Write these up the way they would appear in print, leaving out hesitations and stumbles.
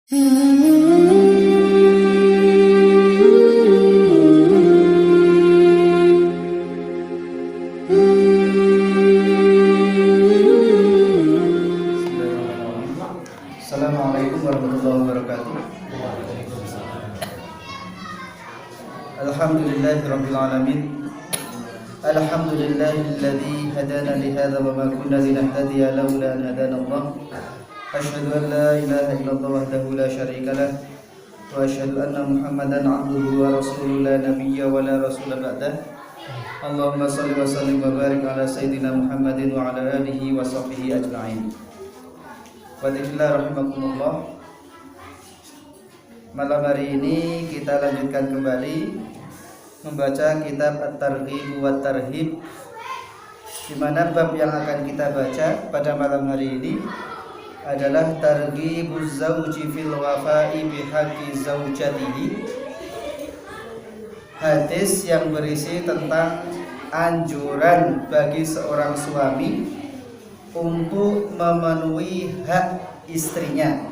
Assalamualaikum warahmatullahi wabarakatuh. Alhamdulillahirabbil alamin. Alhamdulillahilladzi hadana li hadza wa ma kunna linahtadiya laula an hadana Allah. Asyhadu an la ilaha illallah wahdahu la syarika lah wa asyhadu anna Muhammadan 'abduhu wa rasuluhu la nabiyya wa la rasula ba'dah. Allahumma shalli wa sallim wa barik ala sayyidina Muhammadin wa ala alihi wa sahbihi ajma'in. Wadillah rahimakumullah. Malam hari ini kita lanjutkan kembali membaca kitab At-Targhib wa Tarhib, di mana bab yang akan kita baca pada malam hari ini adalah targhibuz zauji fil wafa'i bihaqqi zaujatihi. Hadis yang berisi tentang anjuran bagi seorang suami untuk memenuhi hak istrinya.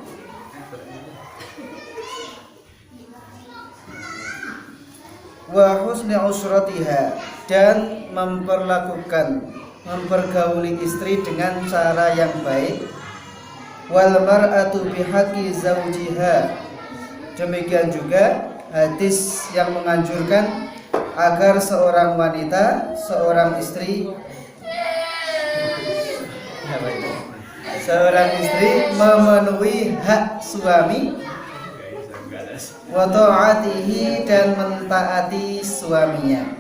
Wa husni usratiha, dan mempergauli istri dengan cara yang baik. Wal mar'atu bihaqqi zawjiha, demikian juga hadis yang menganjurkan agar seorang wanita, seorang istri memenuhi hak suami, wa ta'atihi, dan mentaati suaminya.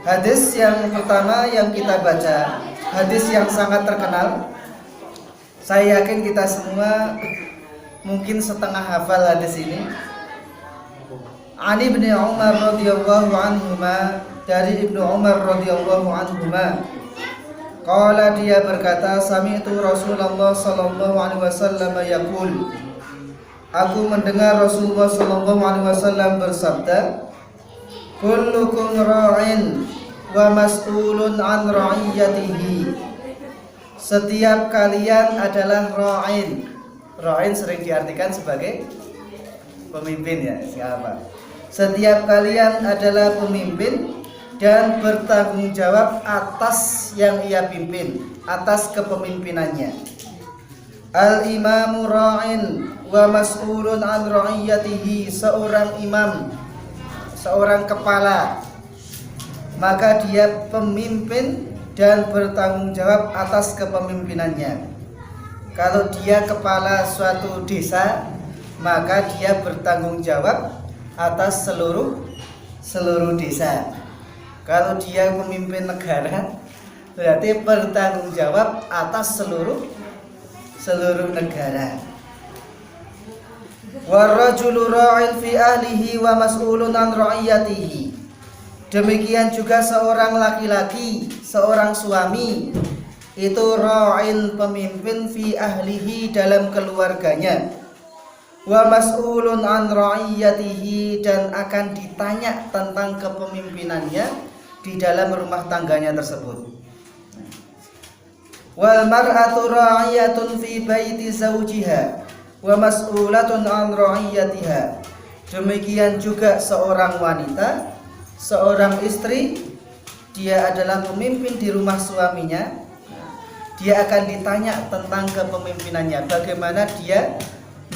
Hadis yang pertama yang kita baca, hadis yang sangat terkenal. Saya yakin kita semua mungkin setengah hafal hadis ini. Ani bin Umar radhiyallahu anhuma, dari Ibnu Umar radhiyallahu anhuma, qala, dia berkata, sami'tu Rasulullah sallallahu alaihi wasallam yaqul, aku mendengar Rasulullah sallallahu alaihi wasallam bersabda, kullukum ra'in wa mas'ulun an ra'iyatihi. Setiap kalian adalah ra'in. Ra'in sering diartikan sebagai pemimpin, ya, siapa? Setiap kalian adalah pemimpin dan bertanggung jawab atas yang ia pimpin, atas kepemimpinannya. Al-imamu ra'in wa mas'ulun an ra'iyatihi. Seorang imam, seorang kepala, maka dia pemimpin dan bertanggung jawab atas kepemimpinannya. Kalau dia kepala suatu desa, maka dia bertanggung jawab atas seluruh desa. Kalau dia pemimpin negara, berarti bertanggung jawab atas seluruh negara. Warrajulu ra'in fi ahlihi wa mas'ulun an ra'iyatihi. Demikian juga seorang laki-laki, seorang suami, itu ra'in, pemimpin, fi ahlihi, dalam keluarganya, wa mas'ulun an ra'iyatihi, dan akan ditanya tentang kepemimpinannya di dalam rumah tangganya tersebut. Wal mar'atu ra'iyatun fi baiti zawjiha wa mas'ulatun an ra'iyatiha. Demikian juga seorang wanita, seorang istri, dia adalah pemimpin di rumah suaminya. Dia akan ditanya tentang kepemimpinannya, bagaimana dia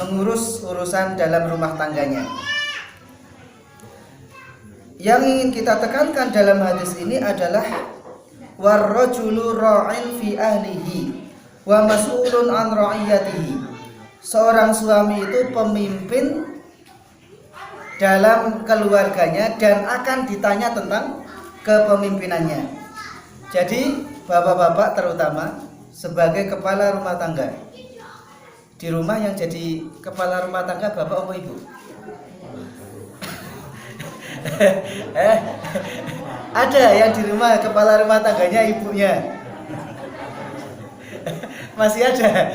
mengurus urusan dalam rumah tangganya. Yang ingin kita tekankan dalam hadis ini adalah warrajulu ra'in fi ahlihi wa mas'ulun an ra'iyatihi. Seorang suami itu pemimpin dalam keluarganya dan akan ditanya tentang kepemimpinannya. Jadi bapak-bapak terutama sebagai kepala rumah tangga, di rumah yang jadi kepala rumah tangga bapak atau ibu? Ada yang di rumah kepala rumah tangganya ibunya? Masih ada.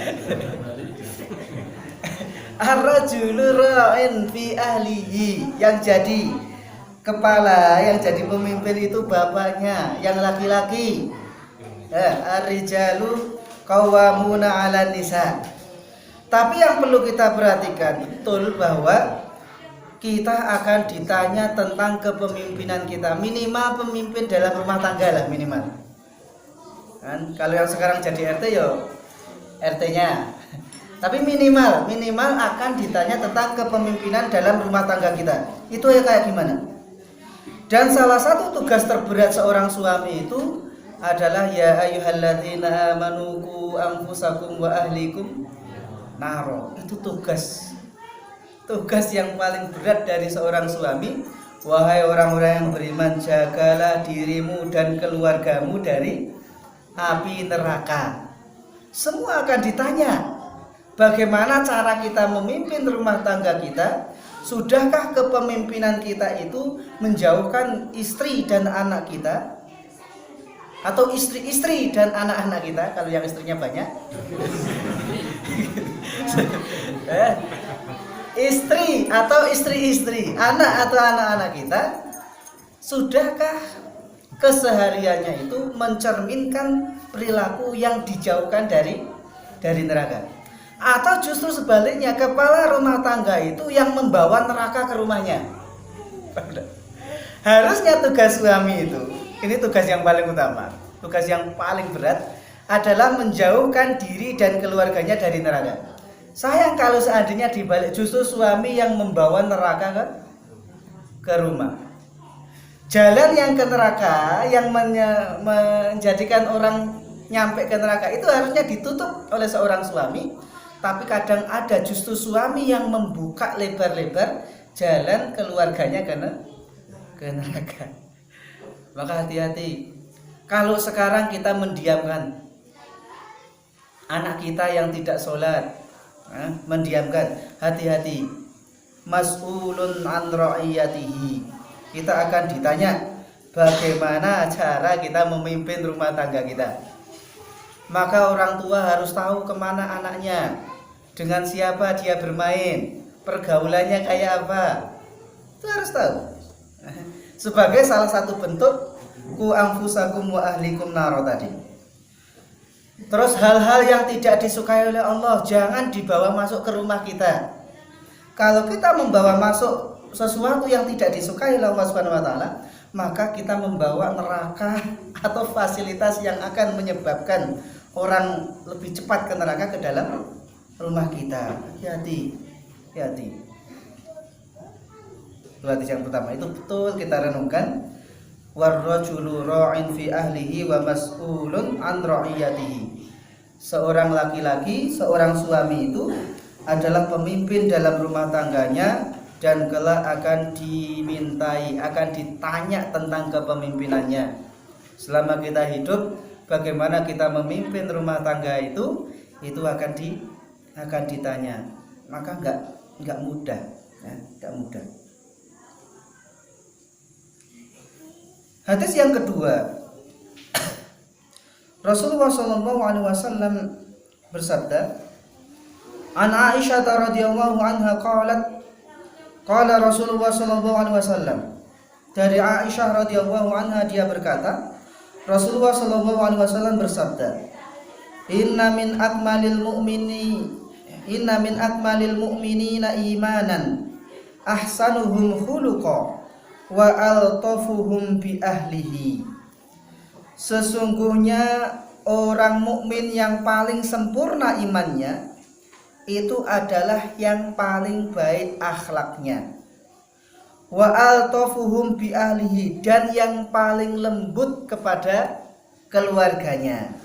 Ar-rajulu ra'in fi ahlihi, yang jadi kepala, yang jadi pemimpin itu bapaknya, yang laki-laki. Ar-rijalu qawwamuna 'alan nisa. Tapi yang perlu kita perhatikan betul bahwa kita akan ditanya tentang kepemimpinan kita. Minimal pemimpin dalam rumah tangga lah minimal. Kan kalau yang sekarang jadi RT ya RT-nya. Tapi minimal akan ditanya tentang kepemimpinan dalam rumah tangga kita. Itu ya kayak gimana? Dan salah satu tugas terberat seorang suami itu adalah ya ayyuhalladzina amanu qu anfusakum wa ahlikum naro. Itu tugas yang paling berat dari seorang suami. Wahai orang-orang yang beriman, jagalah dirimu dan keluargamu dari api neraka. Semua akan ditanya. Bagaimana cara kita memimpin rumah tangga kita? Sudahkah kepemimpinan kita itu menjauhkan istri dan anak kita? Atau istri-istri dan anak-anak kita kalau yang istrinya banyak? Istri atau istri-istri, anak atau anak-anak kita, sudahkah kesehariannya itu mencerminkan perilaku yang dijauhkan dari neraka? Atau justru sebaliknya, kepala rumah tangga itu yang membawa neraka ke rumahnya? Harusnya tugas suami itu, ini tugas yang paling utama, tugas yang paling berat adalah menjauhkan diri dan keluarganya dari neraka. Sayang kalau seandainya dibalik, justru suami yang membawa neraka ke rumah. Jalan yang ke neraka, yang menjadikan orang nyampe ke neraka itu harusnya ditutup oleh seorang suami. Tapi kadang ada justru suami yang membuka lebar-lebar jalan keluarganya ke neraka. Maka hati-hati. Kalau sekarang kita mendiamkan anak kita yang tidak sholat, mendiamkan, hati-hati. Mas'ulun an ra'iyatihi. Kita akan ditanya bagaimana cara kita memimpin rumah tangga kita. Maka orang tua harus tahu kemana anaknya, dengan siapa dia bermain, pergaulannya kayak apa. Itu harus tahu. Sebagai salah satu bentuk ku anfusakum wa ahlikum naro tadi. Terus hal-hal yang tidak disukai oleh Allah jangan dibawa masuk ke rumah kita. Kalau kita membawa masuk sesuatu yang tidak disukai oleh Allah Subhanahu wa taala, maka kita membawa neraka atau fasilitas yang akan menyebabkan orang lebih cepat ke neraka ke dalam rumah kita. Hati-hati. Itu hadis yang pertama, itu betul kita renungkan. Warrajulu ra'in fi ahlihi wa mas'ulun an ra'iyatihi. Seorang laki-laki, seorang suami itu adalah pemimpin dalam rumah tangganya dan kelak akan dimintai, akan ditanya tentang kepemimpinannya. Selama kita hidup, bagaimana kita memimpin rumah tangga itu akan ditanya. Maka enggak mudah, ya, enggak mudah. Hadis yang kedua, Rasulullah SAW bersabda, An Aisyah radhiyallahu anha qalat, qala Rasulullah SAW. Dari Aisyah radhiyallahu anha dia berkata, Rasulullah SAW bersabda, Inna min akmalil mu'minina imanan ahsanuhum khuluqa wa altafuhum bi ahlihi. Sesungguhnya orang mukmin yang paling sempurna imannya itu adalah yang paling baik akhlaknya. Wa altafuhum bi ahlihi, dan yang paling lembut kepada keluarganya.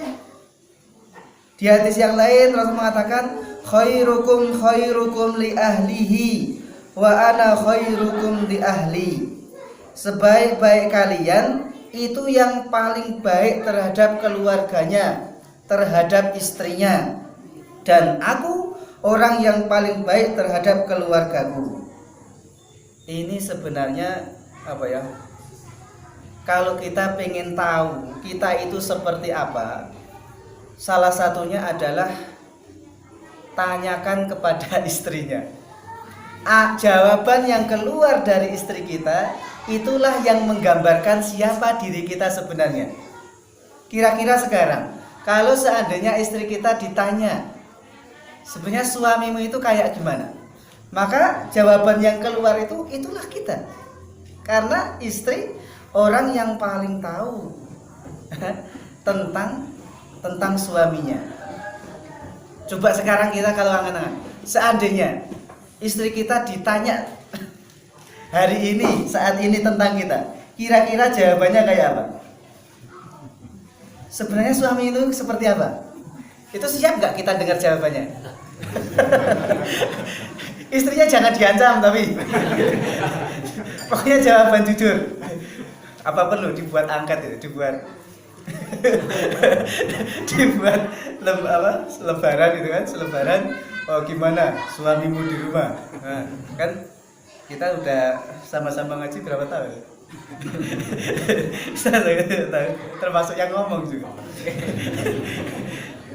Di hadis yang lain Rasul mengatakan, khairukum li ahlihi wa ana khairukum li ahli. Sebaik-baik kalian itu yang paling baik terhadap keluarganya, terhadap istrinya, dan aku orang yang paling baik terhadap keluargaku. Ini sebenarnya apa ya? Kalau kita pengen tahu kita itu seperti apa, salah satunya adalah tanyakan kepada istrinya. Jawaban yang keluar dari istri kita itulah yang menggambarkan siapa diri kita sebenarnya. Kira-kira sekarang kalau seandainya istri kita ditanya, sebenarnya suamimu itu kayak gimana? Maka jawaban yang keluar itu itulah kita. Karena istri orang yang paling tahu tentang suaminya. Coba sekarang kita kalau angan-angan, seandainya istri kita ditanya hari ini, saat ini tentang kita, kira-kira jawabannya kayak apa? Sebenarnya suami itu seperti apa? Itu siap nggak kita dengar jawabannya? Istrinya jangan diancam tapi pokoknya jawaban jujur. Apa perlu dibuat angkat itu, dibuat selebaran gitu kan, selebaran. Oh gimana suamimu di rumah? Nah, kan kita udah sama-sama ngaji berapa tahun? Termasuk yang ngomong juga.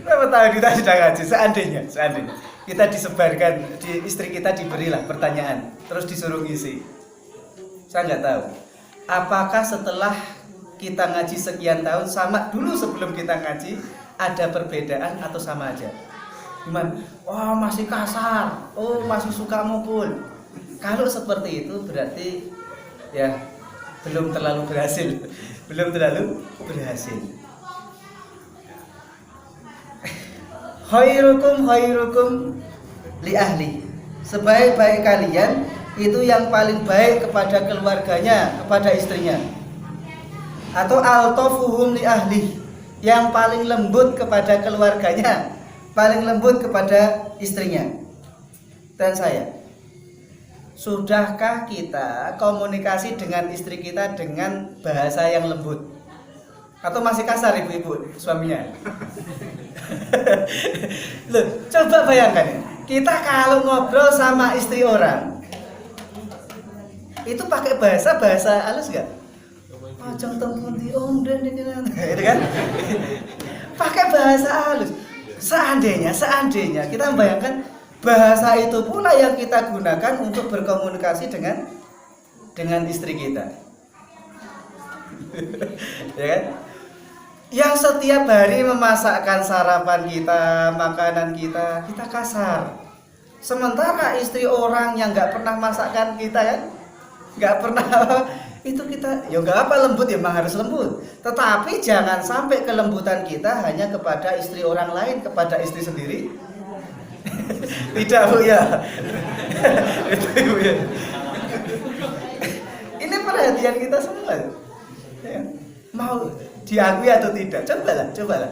Berapa tahun kita sudah ngaji? Seandainya kita disebarkan, istri kita diberilah pertanyaan, terus disuruh ngisi. Saya nggak tahu. Apakah setelah kita ngaji sekian tahun sama dulu sebelum kita ngaji ada perbedaan atau sama aja? Gimana? Oh masih kasar, oh masih suka mukul. Kalau seperti itu berarti ya belum terlalu berhasil. Khairukum li ahli. Sebaik-baik kalian itu yang paling baik kepada keluarganya, kepada istrinya. Atau altafuhum li ahli, yang paling lembut kepada keluarganya, paling lembut kepada istrinya. Dan saya, sudahkah kita komunikasi dengan istri kita dengan bahasa yang lembut? Atau masih kasar ibu-ibu suaminya? Loh, coba bayangkan ya. Kita kalau ngobrol sama istri orang itu pakai bahasa halus gak? Ajang tempun di om dan itu kan? Pakai bahasa halus. Seandainya kita membayangkan bahasa itu pula yang kita gunakan untuk berkomunikasi dengan istri kita. Ya kan? Yang setiap hari memasakkan sarapan kita, makanan kita kasar. Sementara istri orang yang nggak pernah masakkan kita kan, nggak pernah itu kita, ya nggak apa lembut ya, memang harus lembut. Tetapi jangan sampai kelembutan kita hanya kepada istri orang lain, kepada istri sendiri. Tidak Bu ya. Itu Bu ya. Ini perhatian kita semua. Ya. Mau diakui atau tidak, cobalah.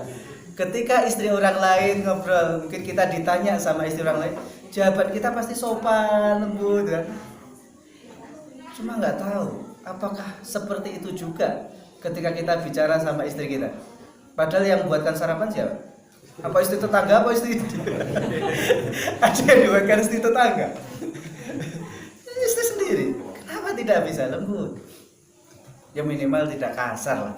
Ketika istri orang lain ngobrol, mungkin kita ditanya sama istri orang lain, jawaban kita pasti sopan, lembut kan? Cuma nggak tahu apakah seperti itu juga ketika kita bicara sama istri kita. Padahal yang buatkan sarapan siapa? Apa istri tetangga, apa istri ada yang dibuatkan istri tetangga? Istri sendiri. Kenapa tidak bisa lembut? Ya minimal tidak kasar lah.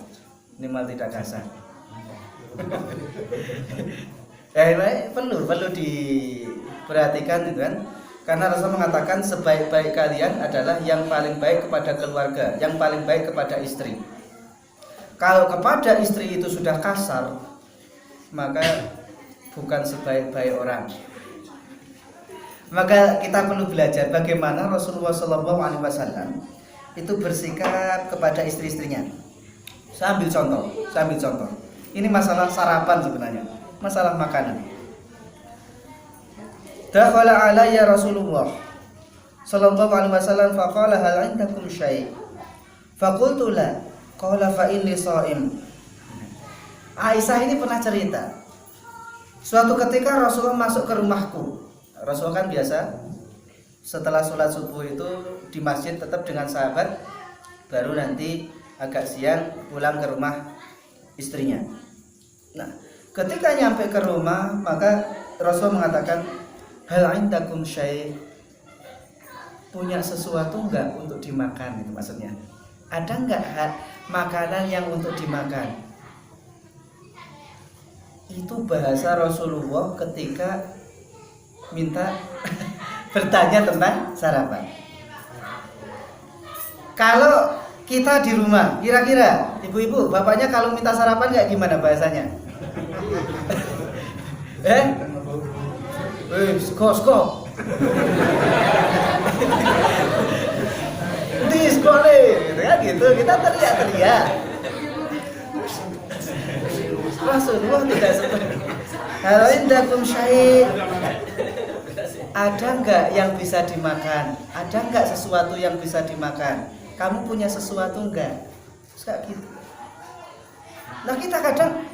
Perlu diperhatikan gitu kan. Karena Rasul mengatakan sebaik-baik kalian adalah yang paling baik kepada keluarga, yang paling baik kepada istri. Kalau kepada istri itu sudah kasar, maka bukan sebaik-baik orang. Maka kita perlu belajar bagaimana Rasulullah SAW itu bersikap kepada istri-istrinya. Saya ambil contoh. Ini masalah sarapan sebenarnya, masalah makanan. Dakhala alayya Rasulullah sallallahu alaihi wasallam faqala hal indakum syai'? Faqultu la. Qala fa inni shaim. Aisyah ini pernah cerita. Suatu ketika Rasulullah masuk ke rumahku. Rasulullah kan biasa setelah sholat subuh itu di masjid tetap dengan sahabat, baru nanti agak siang pulang ke rumah istrinya. Nah, ketika nyampe ke rumah, maka Rasul mengatakan, hal indakum syai'? Punya sesuatu enggak untuk dimakan? Itu maksudnya. Ada enggak makanan yang untuk dimakan? Itu bahasa Rasulullah ketika minta bertanya tentang sarapan. Kalau kita di rumah, kira-kira ibu-ibu, bapaknya kalau minta sarapan kayak gimana bahasanya? Sko. Di sekolah, gitu kan gitu. Kita teriak-teriak. Rasulullah tidak seperti hal indakum syai'. Ada enggak yang bisa dimakan? Ada enggak sesuatu yang bisa dimakan? Kamu punya sesuatu enggak? Suka gitu. Nah kita kadang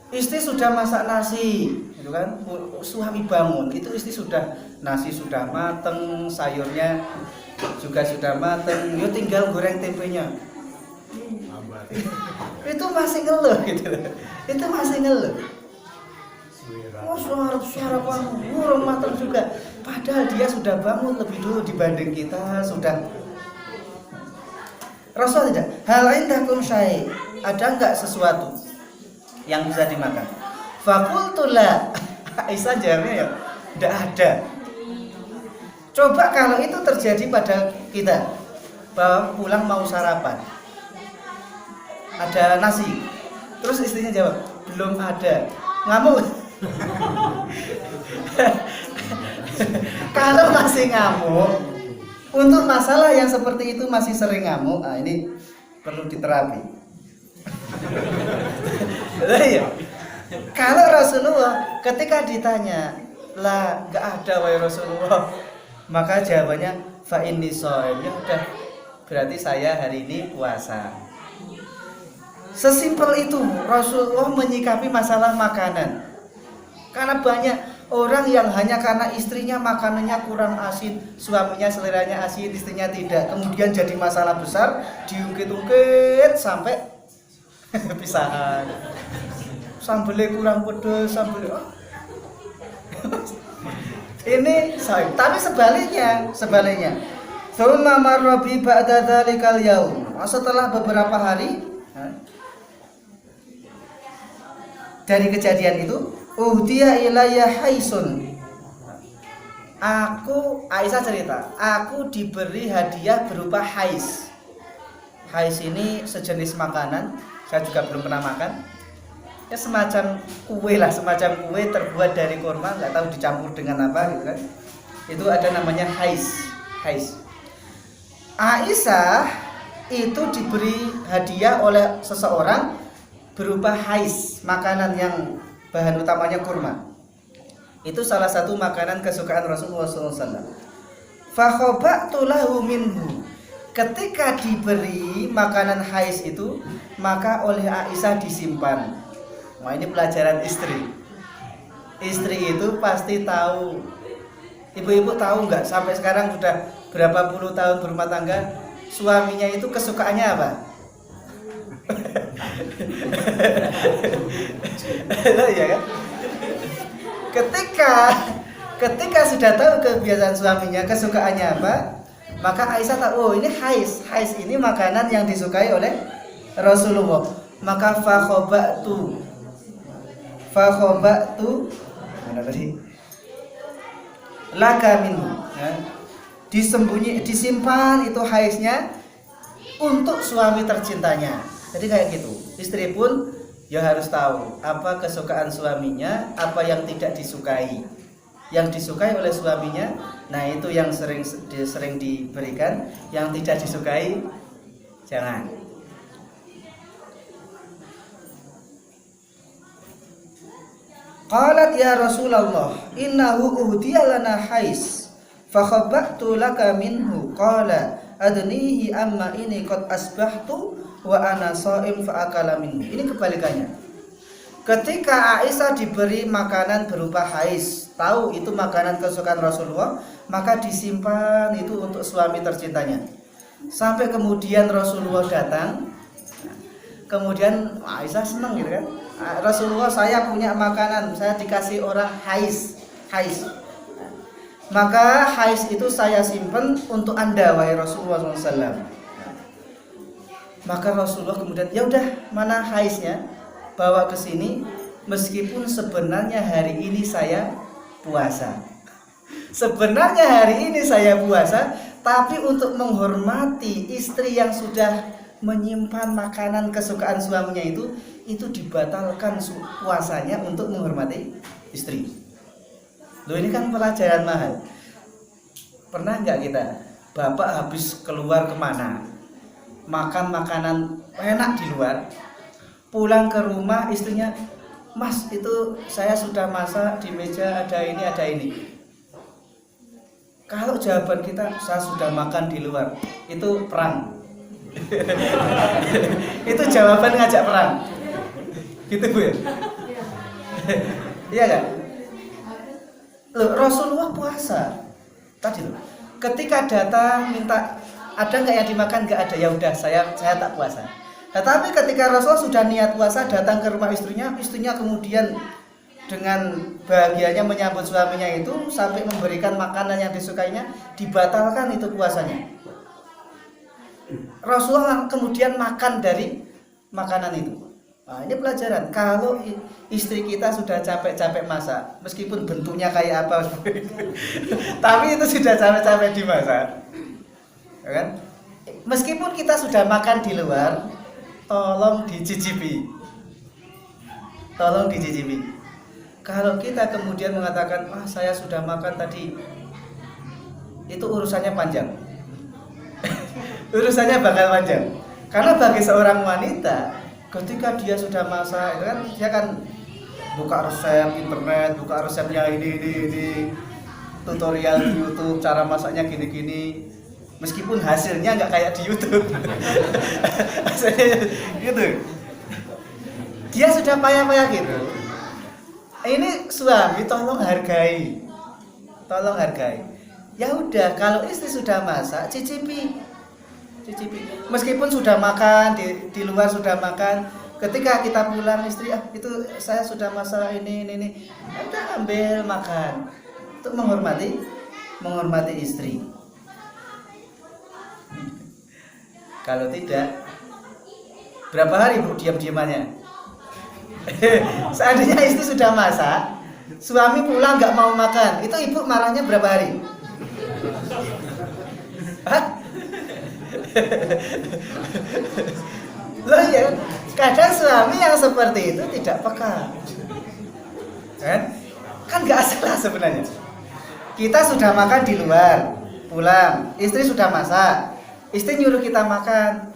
istri sudah masak nasi, gitu kan? Suami bangun, itu istri sudah nasi sudah mateng, sayurnya juga sudah mateng, yo tinggal goreng tempenya. Itu masih ngeluh gitu. Itu masih ngeluh. Oh suara burung matang juga. Padahal dia sudah bangun lebih dulu dibanding kita sudah. Rasul tidak. Hal indakum syai'. Ada enggak sesuatu yang bisa dimakan? Fakultu la. Aisyah jawabnya ya, tidak ada. Coba kalau itu terjadi pada kita, bahwa pulang mau sarapan, ada nasi, terus istrinya jawab belum ada, ngamuk. Kalau masih ngamuk, untuk masalah yang seperti itu masih sering ngamuk, nah ini perlu diterapi. Ya. Kalau Rasulullah ketika ditanya, lah nggak ada wahai Rasulullah, maka jawabannya fa inni shaim. Ya udah, berarti saya hari ini puasa. Sesimpel itu Rasulullah menyikapi masalah makanan. Karena banyak orang yang hanya karena istrinya makanannya kurang asin, suaminya seleranya asin, istrinya tidak, kemudian jadi masalah besar, diungkit-ungkit sampai pisahan. Sambelnya kurang pedes, sambelnya ini saya. Tapi sebaliknya. Tsumma marra bi ba'da dzalikal yaum. Setelah beberapa hari dari kejadian itu, uhdiya ilayya haisun. Aisyah cerita, aku diberi hadiah berupa hais. Hais ini sejenis makanan, saya juga belum pernah makan. Ya semacam kue lah, semacam kue terbuat dari kurma, nggak tahu dicampur dengan apa gitu kan. Itu ada namanya hais. Aisyah itu diberi hadiah oleh seseorang berupa hais, makanan yang bahan utamanya kurma. Itu salah satu makanan kesukaan Rasulullah SAW. Fakhaba'tu lahu minhu. Ketika diberi makanan hais itu, maka oleh Aisyah disimpan. Nah ini pelajaran istri. Istri itu pasti tahu. Ibu-ibu tahu nggak sampai sekarang sudah berapa puluh tahun berumah tangga, suaminya itu kesukaannya apa? Ya kan? Ketika sudah tahu kebiasaan suaminya, kesukaannya apa, maka Aisyah tahu, oh ini hais ini makanan yang disukai oleh Rasulullah. Maka fakhobatu mana tadi? Laka minhu, ya. Disimpan itu haisnya untuk suami tercintanya. Jadi kayak gitu. Istri pun ya harus tahu apa kesukaan suaminya, apa yang tidak disukai. Yang disukai oleh suaminya, nah itu yang sering diberikan, yang tidak disukai jangan. Qalat ya Rasulullah, innahu uhdiya lana hais, fa khabbatu laka minhu. Qala adnihi amma ini qad asbahtu wa ana shaim fa akala minhu. Ini kebalikannya. Ketika Aisyah diberi makanan berupa hais, tahu itu makanan kesukaan Rasulullah, maka disimpan itu untuk suami tercintanya. Sampai kemudian Rasulullah datang, kemudian Aisyah senang gitu kan. Rasulullah, saya punya makanan, saya dikasih orang hais. Maka hais itu saya simpan untuk Anda wahai Rasulullah SAW. Maka Rasulullah kemudian, ya udah, mana haisnya? Bawa ke sini, meskipun sebenarnya hari ini saya puasa. Sebenarnya hari ini saya puasa, tapi untuk menghormati istri yang sudah menyimpan makanan kesukaan suaminya itu dibatalkan puasanya untuk menghormati istri. Loh ini kan pelajaran mahal. Pernah nggak kita, bapak habis keluar kemana, makan makanan enak di luar, pulang ke rumah istrinya, Mas itu saya sudah masak di meja ada ini ada ini. Kalau jawaban kita saya sudah makan di luar, itu perang. Itu jawaban ngajak perang. Gitu Bu ya? Iya kan? Loh, Rasulullah puasa. Tadi loh. Ketika datang minta ada nggak yang dimakan, nggak ada, ya udah saya tak puasa. Tetapi ketika Rasulullah sudah niat puasa datang ke rumah istrinya kemudian dengan bahagianya menyambut suaminya itu sampai memberikan makanan yang disukainya, dibatalkan itu puasanya. Rasulullah kemudian makan dari makanan itu. Nah, ini pelajaran. Kalau istri kita sudah capek-capek masak, meskipun bentuknya kayak apa, tapi itu sudah capek-capek dimasak, ya kan? Meskipun kita sudah makan di luar, tolong dicicipi. Tolong dicicipi. Kalau kita kemudian mengatakan, saya sudah makan tadi, itu urusannya panjang. Urusannya bakal panjang. Karena bagi seorang wanita, ketika dia sudah masak, itu kan dia kan buka resep internet, buka resepnya ini, tutorial di YouTube, cara masaknya gini-gini. Meskipun hasilnya nggak kayak di YouTube, gitu. Dia sudah payah-payah gitu. Ini suami tolong hargai. Ya udah, kalau istri sudah masak, cicipi. Meskipun sudah makan di luar sudah makan, ketika kita pulang istri, itu saya sudah masak ini, udah ambil makan. Untuk menghormati istri. Kalau tidak, berapa hari Bu diam-diamannya? Seandainya istri sudah masak, suami pulang nggak mau makan, itu ibu marahnya berapa hari? Hah? Loh ya, kadang suami yang seperti itu tidak peka, kan nggak salah sebenarnya. Kita sudah makan di luar, pulang, istri sudah masak, istri nyuruh kita makan,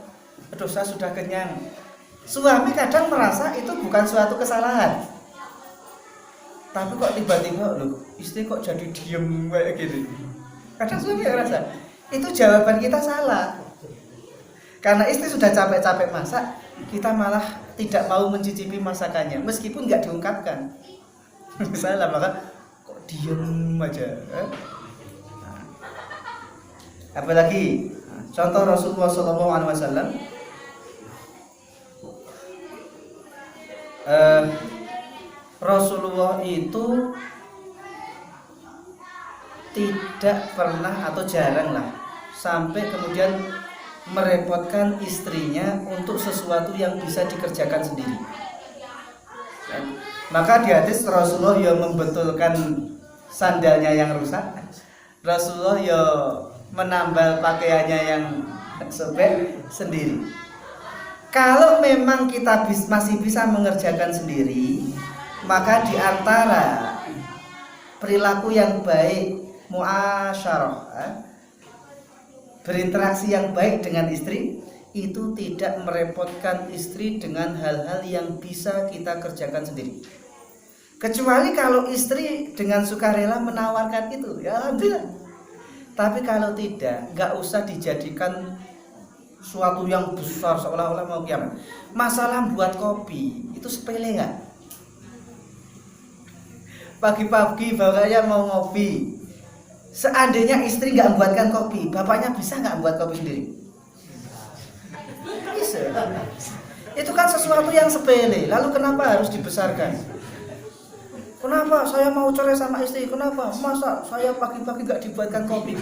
aduh saya sudah kenyang. Suami kadang merasa itu bukan suatu kesalahan, tapi kok tiba-tiba loh istri kok jadi diem kayak gini. Kadang suami merasa itu jawaban kita salah. Karena istri sudah capek-capek masak, kita malah tidak mau mencicipi masakannya, meskipun nggak diungkapkan. Salah, maka kok diem aja. Apalagi contoh Rasulullah SAW, Rasulullah itu tidak pernah atau jarang lah sampai kemudian merepotkan istrinya untuk sesuatu yang bisa dikerjakan sendiri. Maka di hadis Rasulullah yang membetulkan sandalnya yang rusak, Rasulullah ya menambal pakaiannya yang sobek sendiri. Kalau memang kita masih bisa mengerjakan sendiri, maka di antara perilaku yang baik, muasyarah, berinteraksi yang baik dengan istri, itu tidak merepotkan istri dengan hal-hal yang bisa kita kerjakan sendiri. Kecuali kalau istri dengan sukarela menawarkan itu, ya alhamdulillah. Tapi kalau tidak, nggak usah dijadikan suatu yang besar seolah-olah mau kiamat. Masalah buat kopi itu sepele nggak? Pagi-pagi bapaknya mau ngopi, seandainya istri nggak membuatkan kopi, bapaknya bisa nggak buat kopi sendiri? Bisa. Itu kan sesuatu yang sepele. Lalu kenapa harus dibesarkan? Kenapa saya mau cerai sama istri? Kenapa? Masa saya pagi-pagi nggak dibuatkan kopi?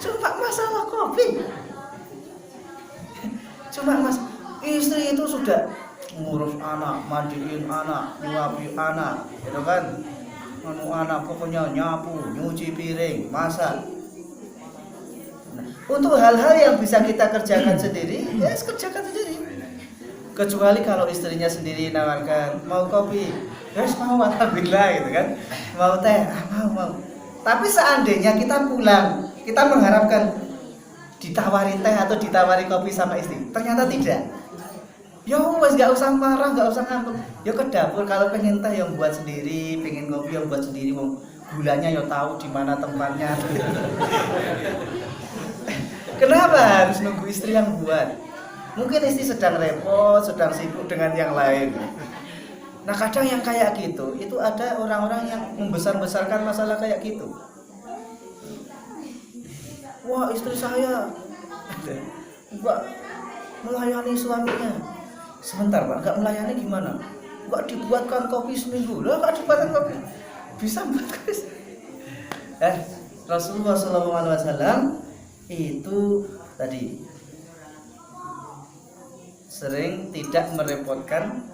Cuma masalah kopi. Istri itu sudah ngurus anak, mandiin anak, nyuapi anak, gitu kan? Anak pokoknya nyapu, nyuci piring, masak. Nah, untuk hal-hal yang bisa kita kerjakan sendiri, ya kerjakan sendiri. Kecuali kalau istrinya sendiri nawarkan mau kopi, Terus mau alhamdulillah gitu kan. Mau teh, mau. Tapi seandainya kita pulang, kita mengharapkan ditawari teh atau ditawari kopi sama istri, ternyata tidak. Ya wes gak usah marah, gak usah ngambek. Ya ke dapur kalau pengen teh yang buat sendiri, pengen kopi yang buat sendiri, wong gulanya ya tahu di mana tempatnya. Kenapa harus nunggu istri yang buat? Mungkin istri sedang repot, sedang sibuk dengan yang lain. Nah kadang yang kayak gitu, itu ada orang-orang yang membesar-besarkan masalah kayak gitu. Wah istri saya enggak melayani suaminya. Sebentar Pak, enggak melayani gimana? Enggak dibuatkan kopi seminggu. Loh enggak dibuatkan kopi. Bisa buat kopi. Rasulullah SAW itu tadi sering tidak merepotkan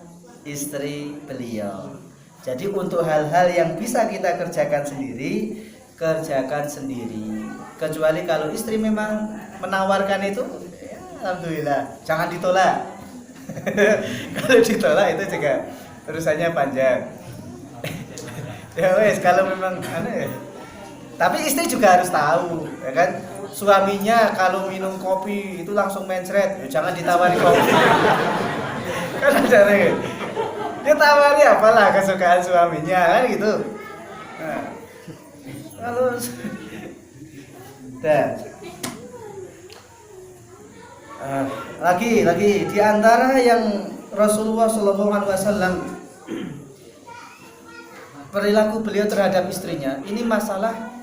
istri beliau. Jadi untuk hal-hal yang bisa kita kerjakan sendiri, kerjakan sendiri. Kecuali kalau istri memang menawarkan itu, ya, alhamdulillah, jangan ditolak. Kalau ditolak itu juga urusannya panjang. Ya wes, kalau memang aneh. Tapi istri juga harus tahu, ya kan? Suaminya kalau minum kopi itu langsung mencret, ya jangan ditawari kopi. Kan ada nih. Dia tawari apalah kesukaan suaminya kan gitu. Nah, kalau lagi di antara yang Rasulullah SAW perilaku beliau terhadap istrinya ini masalah.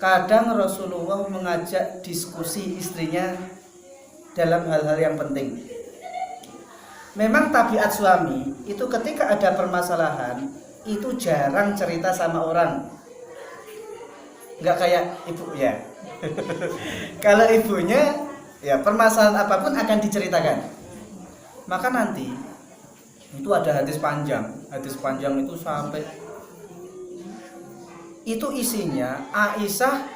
Kadang Rasulullah mengajak diskusi istrinya dalam hal-hal yang penting. Memang tabiat suami itu ketika ada permasalahan itu jarang cerita sama orang. Enggak kayak ibu ya. Kalau ibunya ya permasalahan apapun akan diceritakan. Maka nanti itu ada hadis panjang. Hadis panjang itu sampai itu isinya Aisyah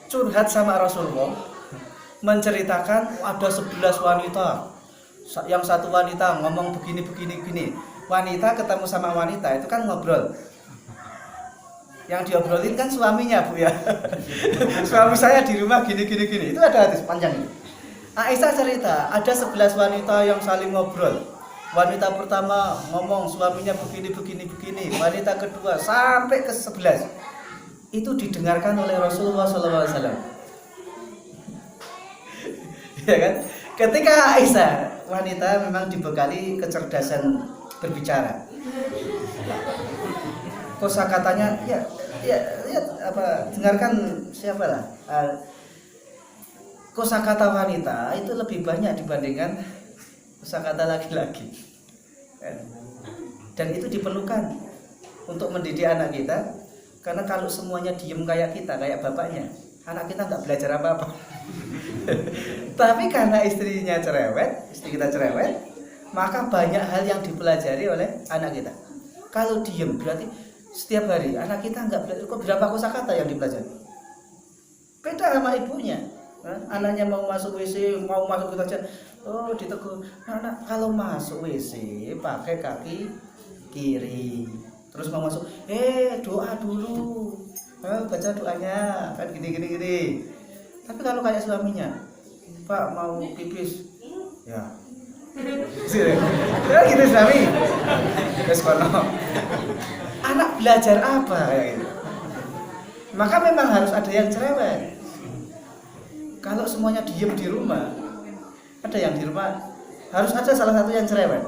curhat sama Rasulullah menceritakan ada 11 wanita. Yang satu wanita ngomong begini. Wanita ketemu sama wanita itu kan ngobrol. Yang diobrolin kan suaminya Bu ya. Suami saya di rumah gini. Itu ada hadis panjang ini. Aisyah cerita ada 11 wanita yang saling ngobrol. Wanita pertama ngomong suaminya begini. Wanita kedua sampai ke 11. Itu didengarkan oleh Rasulullah SAW. Ya kan? Ketika Aisyah, wanita memang dibekali kecerdasan berbicara. Kosakatanya ya apa? Dengarkan siapalah. Kosakata wanita itu lebih banyak dibandingkan kosakata laki-laki. Dan itu diperlukan untuk mendidik anak kita. Karena kalau semuanya diem kayak kita, kayak bapaknya, anak kita nggak belajar apa-apa. Tapi karena istri kita cerewet, maka banyak hal yang dipelajari oleh anak kita. Kalau diem berarti setiap hari anak kita nggak belajar. Kok berapa kosakata yang dipelajari? Beda sama ibunya. Anaknya mau masuk WC, mau masuk ke kaca, oh ditegur. Anak kalau masuk WC pakai kaki kiri. Terus mau masuk, doa dulu. Baca doanya, kan gini. Tapi kalau kayak suaminya, Pak mau pipis, ya. Ya gitu suami. Terus kono. Anak belajar apa kayak gitu. Maka memang harus ada yang cerewet. Kalau semuanya diem di rumah, ada yang di rumah harus ada salah satu yang cerewet.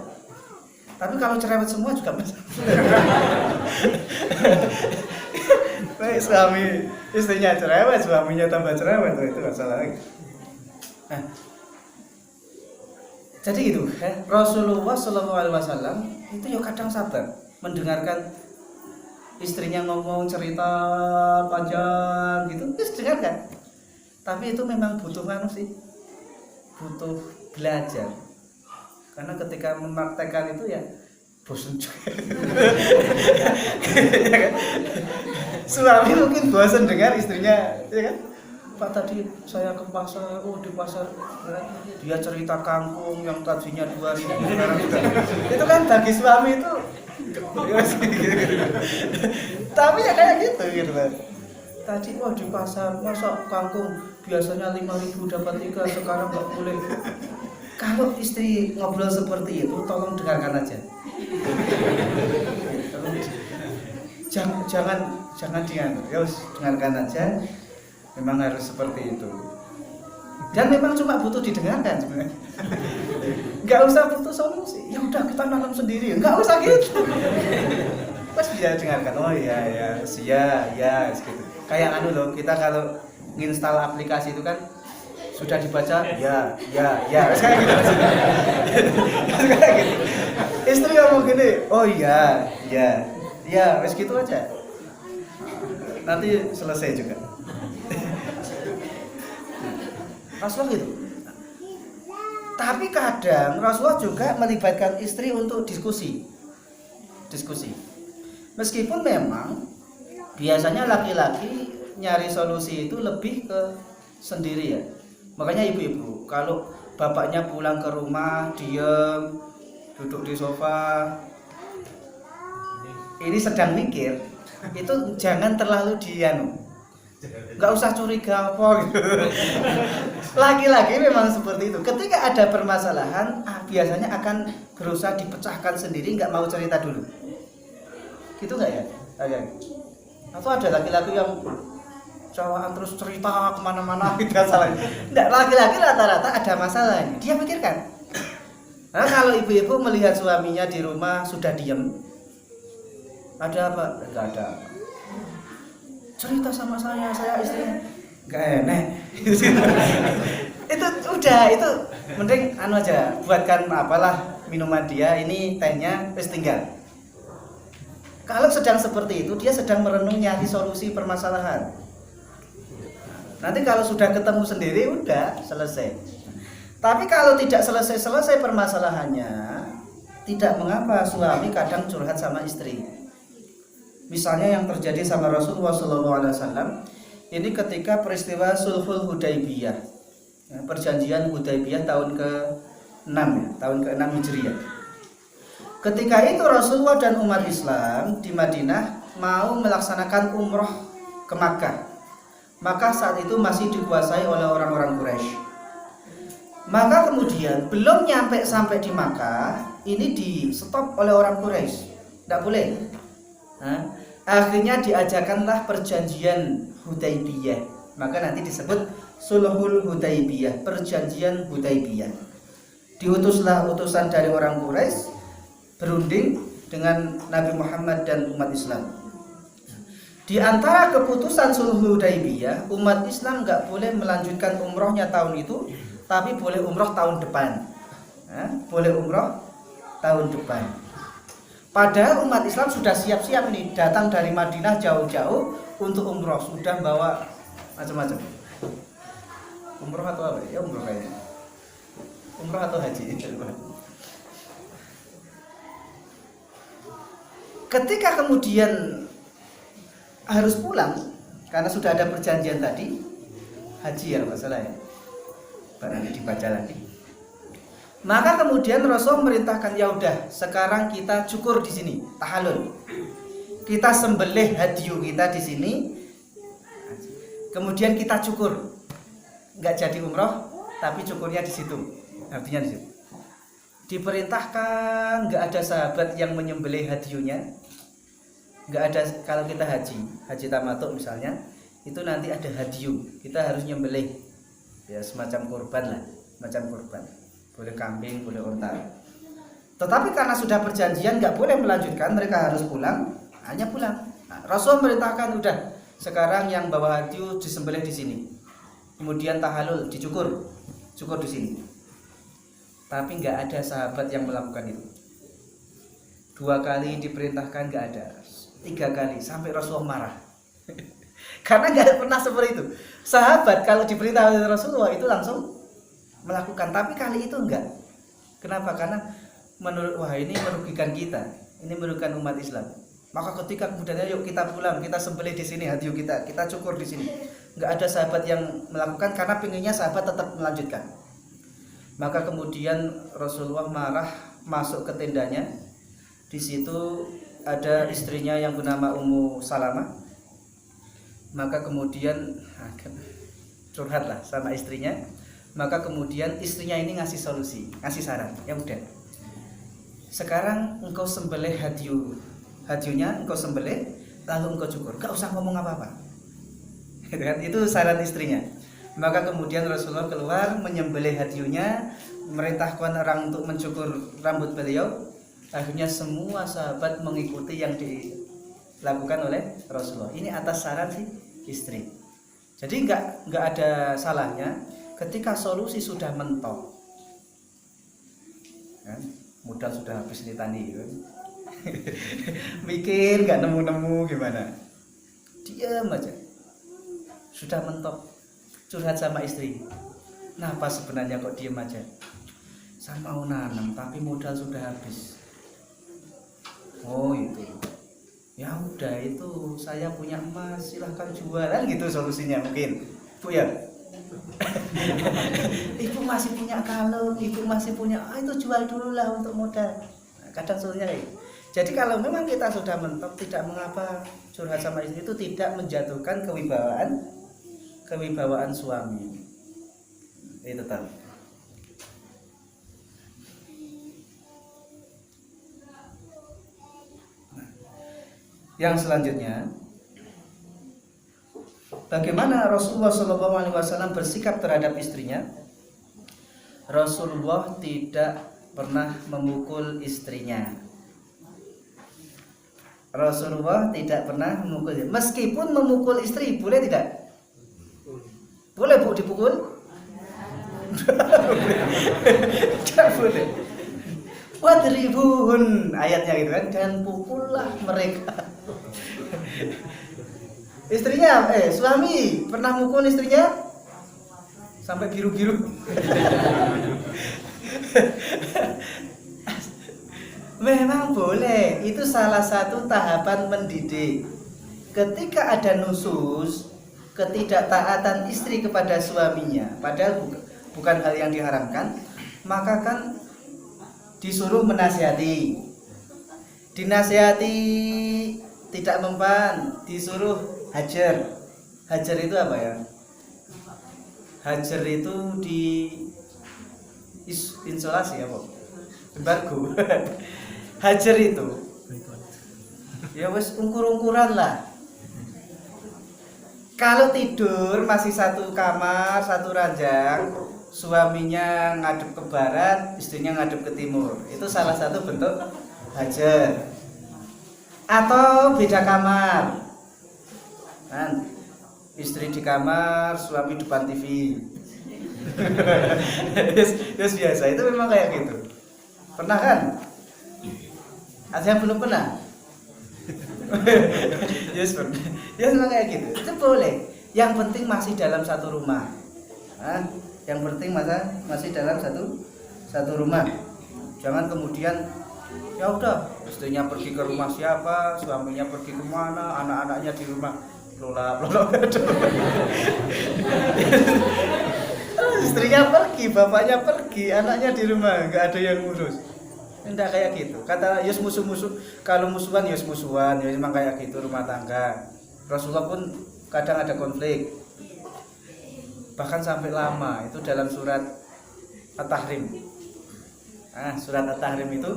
Tapi kalau cerewet semua juga masalah. Baik suami istrinya cerewet, suaminya tambah cerewet, itu masalah lagi. Nah, jadi itu Rasulullah SAW itu ya kadang sabar mendengarkan istrinya ngomong cerita panjang gitu, terus dengarkan. Tapi itu memang butuh butuh belajar. Karena ketika mempraktekkan itu ya bosan juga. Ya kan? Suami mungkin bosan dengar istrinya, ya kan? Pak tadi saya ke pasar, di pasar dia cerita kangkung yang tadinya 2.000 sekarang sudah. Itu kan bagi suami itu tapi ya kayak gitu kan. Tadi di pasar masa kangkung biasanya 5.000 dapat 3, sekarang nggak boleh. Kalau istri ngobrol seperti itu, tolong dengarkan aja. Jangan dengarkan aja. Memang harus seperti itu. Dan memang cuma butuh didengarkan sebenarnya. Nggak usah butuh solusi. Ya udah kita nanam sendiri. Nggak usah gitu. Pas dia dengarkan. Oh iya gitu. Kayak loh, kita kalau nginstal aplikasi itu kan sudah dibaca ya kayak gitu. Kayak gitu. Istri ngomong gini, oh iya wes gitu aja. Nanti selesai juga. Rasulullah gitu. Tapi kadang Rasulullah juga melibatkan istri untuk diskusi. Meskipun memang biasanya laki-laki nyari solusi itu lebih ke sendiri ya. Makanya ibu-ibu kalau bapaknya pulang ke rumah diem duduk di sofa ini sedang mikir, itu jangan terlalu nggak usah curiga apa gitu. Laki-laki memang seperti itu. Ketika ada permasalahan, biasanya akan berusaha dipecahkan sendiri, nggak mau cerita dulu. Gitu nggak ya? Atau ada laki-laki yang cowok terus cerita kemana-mana tidak salah. Nggak, laki-laki rata-rata ada masalah ini, dia pikirkan. Nah, kalau ibu-ibu melihat suaminya di rumah sudah diem, ada apa? Nggak ada. Cerita sama saya istrinya nggak enak. itu mending aja buatkan apalah minuman dia, ini tehnya terus tinggal. Kalau sedang seperti itu dia sedang merenung nyari solusi permasalahan. Nanti kalau sudah ketemu sendiri udah selesai. Tapi kalau tidak selesai permasalahannya, tidak mengapa suami kadang curhat sama istri. Misalnya yang terjadi sama Rasulullah SAW ini ketika peristiwa Sulhul Hudaybiyah, perjanjian Hudaybiyah tahun ke-6 Hijriah. Ketika itu Rasulullah dan umat Islam di Madinah mau melaksanakan umroh ke Makkah. Maka saat itu masih dikuasai oleh orang-orang Quraisy. Maka kemudian belum sampai di Makkah, ini di stop oleh orang Quraisy, tidak boleh. Akhirnya diajarkanlah perjanjian Hudaybiyah. Maka nanti disebut Sulhul Hudaybiyah, perjanjian Hudaybiyah. Diutuslah utusan dari orang Quraisy berunding dengan Nabi Muhammad dan umat Islam. Di antara keputusan Sulhul Hudaybiyah, umat Islam nggak boleh melanjutkan umrohnya tahun itu, tapi boleh umroh tahun depan. Boleh umroh tahun depan. Padahal umat Islam sudah siap-siap nih, datang dari Madinah jauh-jauh untuk umroh, sudah bawa macam-macam. Umroh atau apa? Ya umroh kayaknya. Umroh atau haji. Ketika kemudian harus pulang karena sudah ada perjanjian tadi, haji ya masalah ya. Barangkali dibaca lagi. Maka kemudian Rasul merintahkan, ya udah sekarang kita cukur di sini, tahallul. Kita sembelih hadiyu kita di sini. Kemudian kita cukur. Enggak jadi umroh, tapi cukurnya di situ. Artinya di situ. Diperintahkan, enggak ada sahabat yang menyembelih hadiyunya. Enggak ada. Kalau kita haji tamattu misalnya, itu nanti ada hadiyu. Kita harus nyembelih. Ya semacam kurban lah, boleh kambing, boleh unta. Tetapi karena sudah perjanjian nggak boleh melanjutkan, mereka harus pulang, hanya pulang. Rasul merintahkan udah sekarang yang bawa hadiyu disembelih di sini, kemudian tahallul cukur di sini. Tapi nggak ada sahabat yang melakukan itu. 2 kali diperintahkan nggak ada, 3 kali sampai Rasul marah. Karena nggak pernah seperti itu. Sahabat kalau diperintah oleh Rasulullah itu langsung melakukan, tapi kali itu enggak. Kenapa? Karena menurut ini merugikan kita, ini merugikan umat Islam. Maka ketika kemudian yuk kita pulang, kita sembelih di sini hadiyu kita cukur di sini. nggak ada sahabat yang melakukan karena pengennya sahabat tetap melanjutkan. Maka kemudian Rasulullah marah masuk ke tendanya. Di situ ada istrinya yang bernama Ummu Salamah. Maka kemudian curhatlah sama istrinya. Maka kemudian istrinya ini ngasih solusi, ngasih saran. Ya udah, sekarang engkau sembelih hadyunya engkau sembelih, lalu engkau cukur, gak usah ngomong apa-apa. Itu saran istrinya. Maka kemudian Rasulullah keluar menyembelih hadyunya, merintahkan orang untuk mencukur rambut beliau. Akhirnya semua sahabat mengikuti yang dilakukan oleh Rasulullah. Ini atas saran si istri. Jadi nggak ada salahnya ketika solusi sudah mentok, kan? Modal sudah habis ditani, kan? Mikir nggak nemu gimana, diam aja. Sudah mentok, curhat sama istri. Nah, apa sebenarnya kok diam aja? Saya mau nanam tapi modal sudah habis. Oh itu. Ya udah, itu saya punya emas, silahkan jualan gitu solusinya mungkin. Bu ya. Ibu masih punya kalung, ibu masih punya, itu jual dulu lah untuk modal. Nah, kadang solusinya kayak gitu. Jadi kalau memang kita sudah mentok, tidak mengapa curhat sama istri, itu tidak menjatuhkan kewibawaan suami. Itu tahu. Yang selanjutnya, bagaimana Rasulullah SAW bersikap terhadap istrinya? Rasulullah tidak pernah memukul istrinya. Rasulullah tidak pernah memukul. Meskipun memukul istri, boleh tidak? Boleh Bu dipukul? Tidak boleh. Wadribuhun, ayatnya gitu kan, dan pukullah mereka. Istrinya, suami pernah mukul istrinya sampai biru-biru. Memang boleh, itu salah satu tahapan mendidik. Ketika ada nusus, ketidaktaatan istri kepada suaminya, padahal bukan hal yang diharamkan, maka kan disuruh menasihati. Dinasihati tidak mempan, disuruh hajar. Hajar itu apa ya? Hajar itu di insolasi apa? Embargo. Hajar itu ya wes ungkur-ungkuran lah. Kalau tidur masih satu kamar, satu ranjang, suaminya ngadep ke barat, istrinya ngadep ke timur, itu salah satu bentuk hajar. Atau beda kamar, kan? Istri di kamar, suami depan TV. Yes, biasa, itu memang kayak gitu. Pernah kan? Ada yang belum pernah? Yes, pernah. Ya memang kayak gitu. Itu boleh. Yang penting masih dalam satu rumah. Nah, yang penting masih dalam satu rumah. Jangan kemudian ya udah, istrinya pergi ke rumah siapa, suaminya pergi kemana, anak-anaknya di rumah lola. Istrinya pergi, bapaknya pergi, anaknya di rumah, nggak ada yang ngurus. Enggak kayak gitu. Kata Yus musuh-musuh, kalau musuhan Yus musuhan, ya memang kayak gitu rumah tangga. Rasulullah pun kadang ada konflik. Bahkan sampai lama, itu dalam surat At-Tahrim. Nah, surat At-Tahrim itu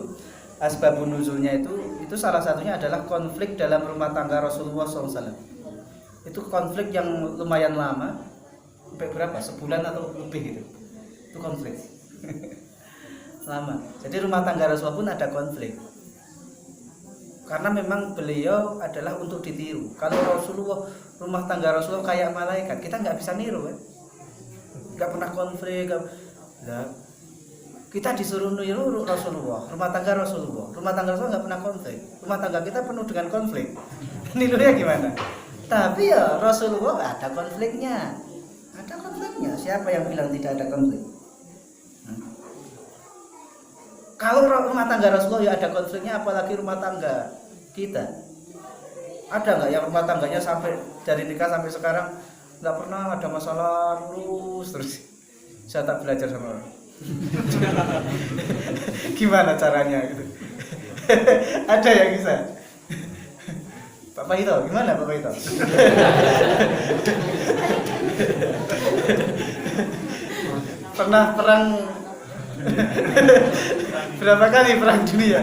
asbabun nuzulnya itu salah satunya adalah konflik dalam rumah tangga Rasulullah SAW. Itu konflik yang lumayan lama, sampai berapa? Sebulan atau lebih gitu. Itu konflik. Lama. Jadi rumah tangga Rasulullah pun ada konflik. Karena memang beliau adalah untuk ditiru. Kalau Rasulullah, rumah tangga Rasulullah kayak malaikat, kita nggak bisa niru kan? Nggak pernah konflik. Nah, kita disuruh niru Rasulullah, rumah tangga Rasulullah. Rumah tangga Rasulullah nggak pernah konflik. Rumah tangga kita penuh dengan konflik. Nirunya gimana? Tapi ya Rasulullah ada konfliknya. Ada konfliknya. Siapa yang bilang tidak ada konflik? Kalau rumah tangga Rasulullah ya ada konfliknya, apalagi rumah tangga kita. Ada nggak yang rumah tangganya sampai dari nikah sampai sekarang nggak pernah ada masalah lurus terus. Saya tak belajar sama orang. Gimana caranya gitu? Ada yang bisa? Pak Pahito, gimana Pak Pahito? Pernah perang berapa kali perang dunia?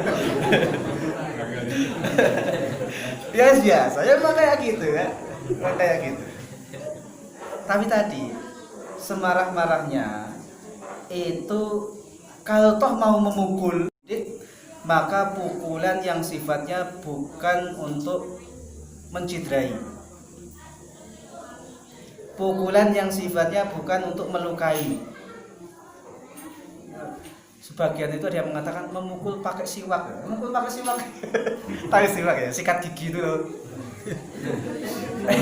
Ya biasa, ya emang kayak gitu ya, emang kayak gitu. Tapi tadi semarah-marahnya itu kalau toh mau memukul, maka pukulan yang sifatnya bukan untuk mencidrai. Pukulan yang sifatnya bukan untuk melukai. Sebagian itu ada yang mengatakan memukul pakai siwak. Memukul pakai siwak. Pakai siwak ya, sikat gigi itu loh.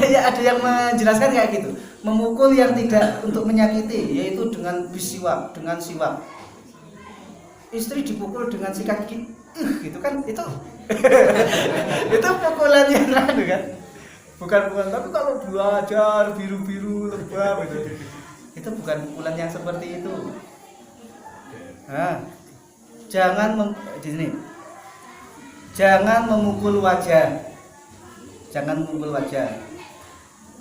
Ya ada yang menjelaskan kayak gitu. Memukul yang tidak untuk menyakiti, yaitu dengan bisiwak, dengan siwak. Istri dipukul dengan sikat gigi, gitu kan? Itu itu pukulan yang anu kan? Bukan pukulan, tapi kalau belajar biru-biru lebam itu bukan pukulan yang seperti itu. Nah, di sini. Jangan memukul wajah. Jangan memukul wajah.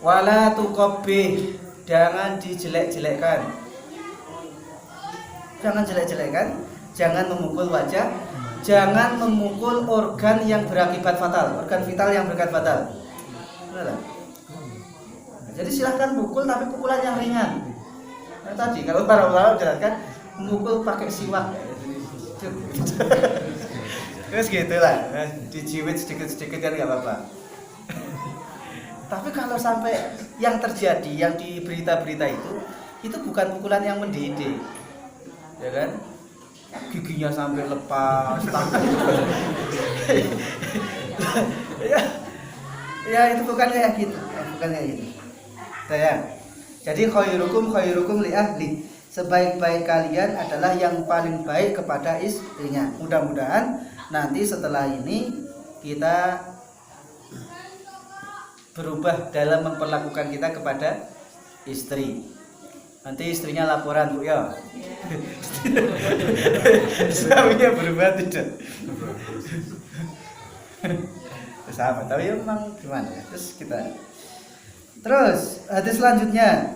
Wala tuqabbih, jangan dijelek-jelekkan. Jangan jelek-jelekkan, jangan memukul wajah, jangan memukul organ yang berakibat fatal, organ vital yang berakibat fatal. Benar. Jadi silahkan pukul tapi pukulan yang ringan. Nah, tadi kalau para ulama jelaskan memukul pakai siwak. Terus gitulah, dijiwit sedikit-sedikit kan nggak apa-apa. Tapi kalau sampai yang terjadi, yang di berita-berita itu bukan pukulan yang mendidik, ya kan? Giginya sampai lepas, ya itu bukan kayak gitu, bukan kayak gitu. Sayang. Jadi khairukum li ahli. Sebaik-baik kalian adalah yang paling baik kepada istrinya. Mudah-mudahan nanti setelah ini kita berubah dalam memperlakukan kita kepada istri. Nanti istrinya laporan, Bu ya. Suaminya berubah tidak. Sama, tapi memang gimana ya? Terus hadis selanjutnya.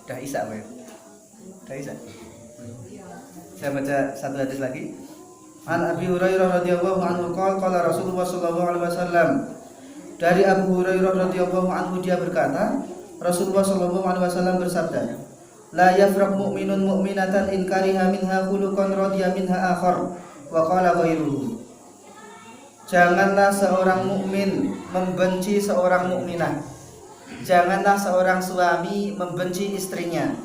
Udah Isa, Bu. Udah Isa. Saya baca satu hadis lagi. An Abi Hurairah radhiyallahu anhu qala Rasulullah sallallahu alaihi wasallam. Dari Abu Hurairah radhiyallahu anhu dia berkata, Rasulullah sallallahu alaihi wasallam bersabda, la yafraq mu'minun mu'minatan in kariha minha khuluqan radiya minha akhar. Wa qala ghairuhu. Janganlah seorang mukmin membenci seorang mukminah. Janganlah seorang suami membenci istrinya.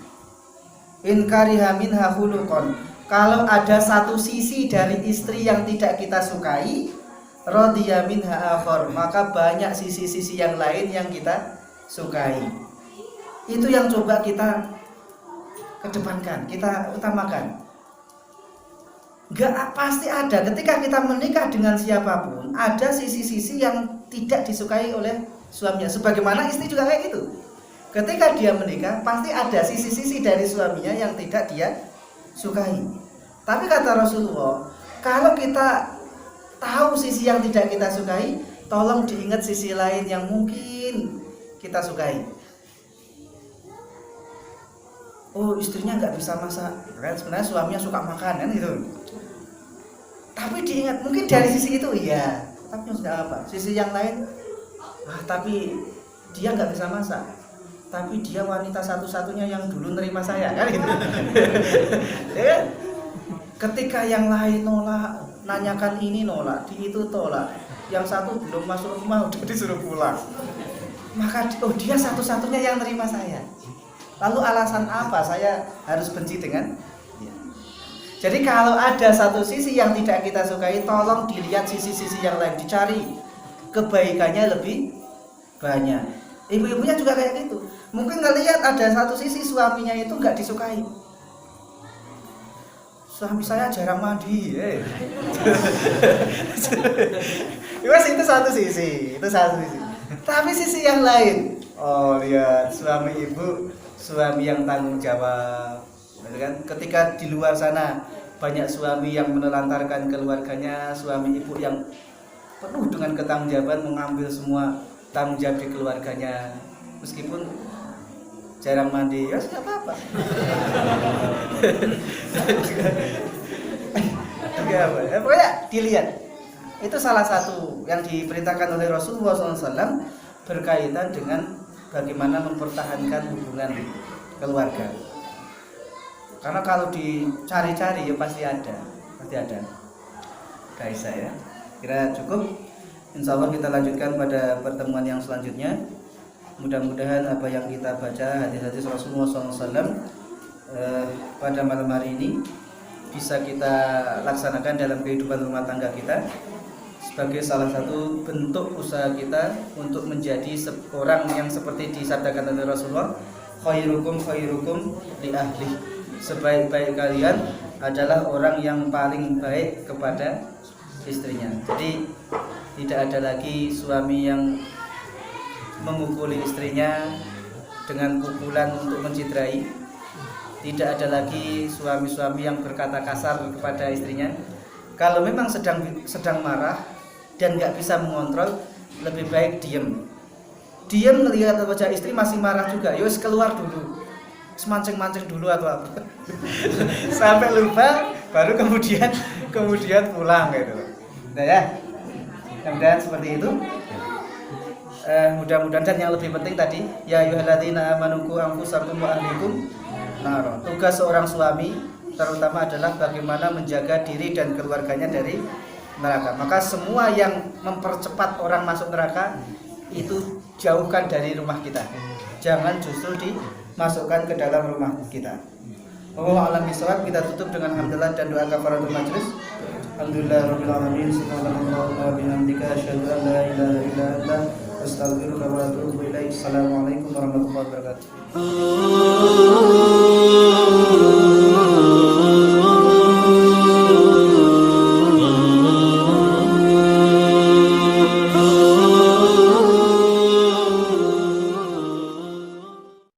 In kariha minha khuluqan. Kalau ada satu sisi dari istri yang tidak kita sukai, radiya minha akhar, maka banyak sisi-sisi yang lain yang kita sukai. Itu yang coba kita kedepankan, kita utamakan. Enggak pasti ada ketika kita menikah dengan siapapun, ada sisi-sisi yang tidak disukai oleh suaminya. Sebagaimana istri juga kayak gitu. Ketika dia menikah, pasti ada sisi-sisi dari suaminya yang tidak dia sukai. Tapi kata Rasulullah, kalau kita tahu sisi yang tidak kita sukai, tolong diingat sisi lain yang mungkin kita sukai. Oh, istrinya nggak bisa masak, kan sebenarnya suaminya suka makan kan gitu. Tapi diingat mungkin dari sisi itu iya, tapi sudah apa? Sisi yang lain, tapi dia nggak bisa masak. Tapi dia wanita satu-satunya yang dulu nerima saya kan gitu. Ya, ketika yang lain nolak, nanyakan ini nolak, di itu tolak, yang satu belum masuk rumah udah disuruh pulang, maka dia satu-satunya yang nerima saya. Lalu alasan apa saya harus benci dengan dia? Jadi kalau ada satu sisi yang tidak kita sukai, tolong dilihat sisi-sisi yang lain, dicari kebaikannya lebih banyak. Ibu-ibunya juga kayak gitu. Mungkin ngelihat ada satu sisi suaminya itu nggak disukai. Suami saya jarang mandi. Itu satu sisi, Tapi sisi yang lain, Oh lihat, suami ibu, suami yang tanggung jawab, gitu kan? Ketika di luar sana banyak suami yang menelantarkan keluarganya, suami ibu yang penuh dengan ketanggung-jawaban mengambil semua tanggung jawab di keluarganya, meskipun jarang mandi, ya nggak apa-apa. Juga apa? Ya, pokoknya dilihat. Itu salah satu yang diperintahkan oleh Rasulullah SAW berkaitan dengan bagaimana mempertahankan hubungan keluarga. Karena kalau dicari-cari ya pasti ada. Guys saya kira cukup. Insya Allah kita lanjutkan pada pertemuan yang selanjutnya. Mudah-mudahan apa yang kita baca hadis-hadis Rasulullah SAW pada malam hari ini bisa kita laksanakan dalam kehidupan rumah tangga kita sebagai salah satu bentuk usaha kita untuk menjadi seorang yang seperti disabdakan oleh Rasulullah, khairukum li ahli. Sebaik-baik kalian adalah orang yang paling baik kepada istrinya. Jadi tidak ada lagi suami yang memukuli istrinya dengan pukulan untuk menciderai. Tidak ada lagi suami-suami yang berkata kasar kepada istrinya. Kalau memang sedang marah dan nggak bisa mengontrol, lebih baik diam melihat wajah istri masih marah juga, yos keluar dulu, semancing-mancing dulu atau apa sampai lupa, baru kemudian pulang gitu. Nah ya, mudah-mudahan seperti itu. Mudah-mudahan, dan yang lebih penting tadi, ya ayyuhalladzina amanu qu anfusakum wa ahlikum nar. Tugas seorang suami terutama adalah bagaimana menjaga diri dan keluarganya dari neraka. Maka semua yang mempercepat orang masuk neraka itu jauhkan dari rumah kita. Jangan justru dimasukkan ke dalam rumah kita. Wallahu a'lam bishawab. Kita tutup dengan hamdalah dan doa kafaratul majelis. Alhamdulillahirabbil alamin. Subhanallah wa bihamdika asyhadu an la ilaha illa anta astaghfiruka wa atubu ilaik. Assalamualaikum warahmatullahi wabarakatuh.